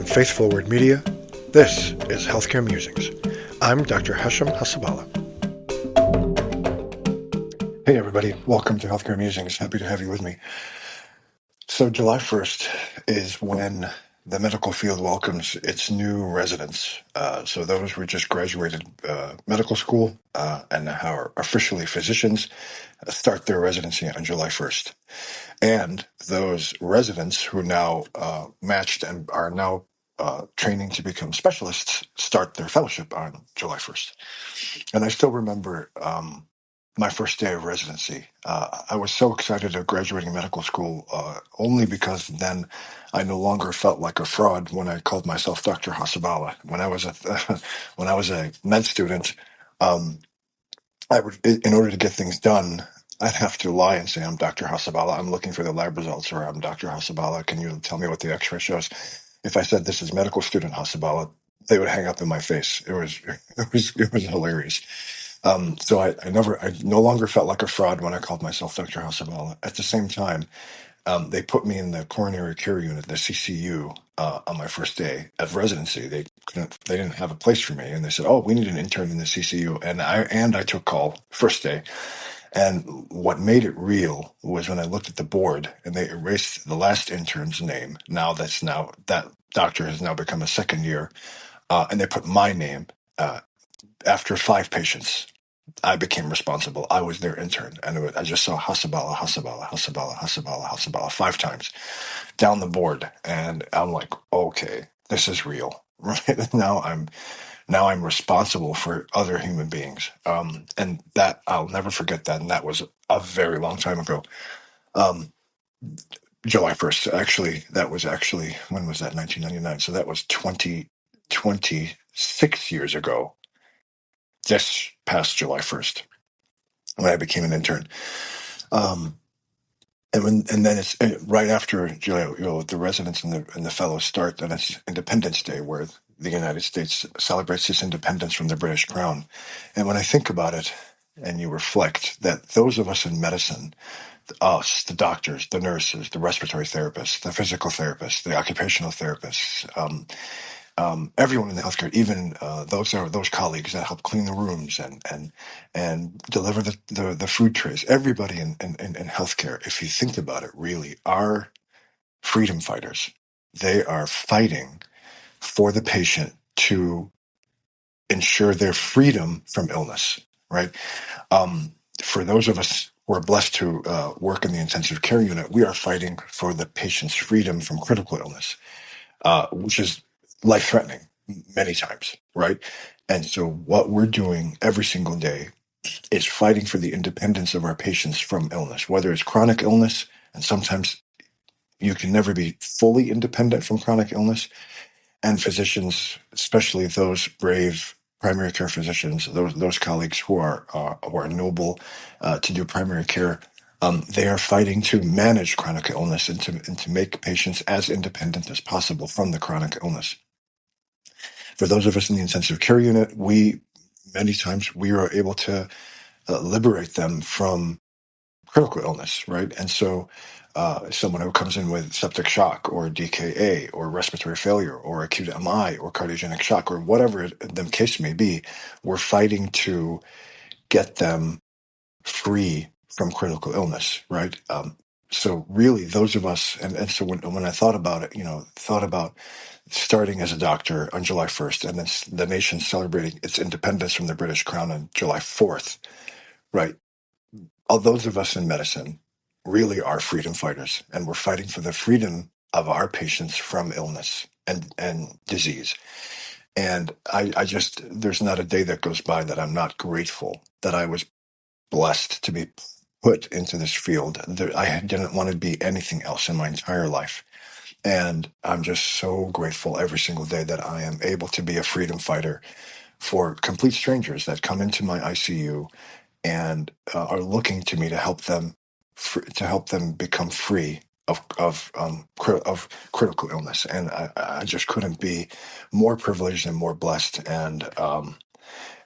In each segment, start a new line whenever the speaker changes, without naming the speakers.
from Faith Forward Media, this is Healthcare Musings. I'm Dr. Hashem Hasabala. Hey everybody, welcome to Healthcare Musings. Happy to have you with me. So July 1st is when the medical field welcomes its new residents. So those who just graduated medical school and are officially physicians start their residency on July 1st. And those residents who now matched and are now training to become specialists start their fellowship on July 1st. And I still remember my first day of residency. I was so excited of graduating medical school only because then I no longer felt like a fraud when I called myself Dr. Hasabala. When I was when I was a med student, I would, in order to get things done, I'd have to lie and say, I'm Dr. Hasabala. I'm looking for the lab results, or I'm Dr. Hasabala. Can you tell me what the X-ray shows? If I said this is medical student Hasabala, they would hang up in my face. It was hilarious. So I no longer felt like a fraud when I called myself Dr. Hasabala. At the same time, they put me in the coronary care unit, the CCU, on my first day of residency. They didn't have a place for me, and they said, "Oh, we need an intern in the CCU." And I took call first day. And what made it real was when I looked at the board and they erased the last intern's name. That doctor has now become a second year, and they put my name after 5 patients. I became responsible. I was their intern, and I just saw Hasabala, Hasabala, Hasabala, Hasabala, Hasabala 5 times down the board, and I'm like, okay, this is real, right? Now I'm responsible for other human beings, and that I'll never forget that. And that was a very long time ago. Um, July 1st, actually, when was that? 1999. So that was 26 years ago. This past July 1st, when I became an intern. Um, and then it's right after the residents and the fellows start, and it's Independence Day, where the United States celebrates its independence from the British Crown. And when I think about it, and you reflect that those of us in medicine, us, the doctors, the nurses, the respiratory therapists, the physical therapists, the occupational therapists, everyone in the healthcare, even those colleagues that help clean the rooms and deliver the food trays, everybody in healthcare, if you think about it, really are freedom fighters. They are fighting for the patient to ensure their freedom from illness, right? For those of us who are blessed to work in the intensive care unit, we are fighting for the patient's freedom from critical illness, which is life-threatening many times, right? And so what we're doing every single day is fighting for the independence of our patients from illness, whether it's chronic illness, and sometimes you can never be fully independent from chronic illness. And physicians, especially those brave primary care physicians, those colleagues who are noble to do primary care, they are fighting to manage chronic illness and to make patients as independent as possible from the chronic illness. For those of us in the intensive care unit, many times we are able to liberate them from critical illness, right? And so someone who comes in with septic shock or DKA or respiratory failure or acute MI or cardiogenic shock or whatever the case may be, we're fighting to get them free from critical illness, right? So really those of us, and so when I thought about it, thought about starting as a doctor on July 1st and then the nation celebrating its independence from the British Crown on July 4th, right? All those of us in medicine really are freedom fighters, and we're fighting for the freedom of our patients from illness and disease. And I just, there's not a day that goes by that I'm not grateful that I was blessed to be put into this field. I didn't want to be anything else in my entire life. And I'm just so grateful every single day that I am able to be a freedom fighter for complete strangers that come into my ICU and are looking to me to help them become free of critical illness. And I just couldn't be more privileged and more blessed. And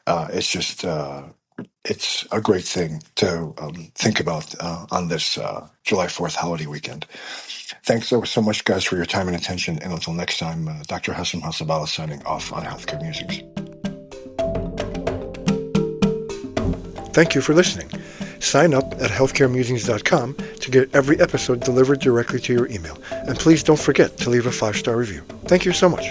it's just it's a great thing to think about on this July 4th holiday weekend. Thanks so much, guys, for your time and attention. And until next time, Dr. Hassan Hasabala signing off on Healthcare Musings. Thank you for listening. Sign up at healthcaremusings.com to get every episode delivered directly to your email. And please don't forget to leave a 5-star review. Thank you so much.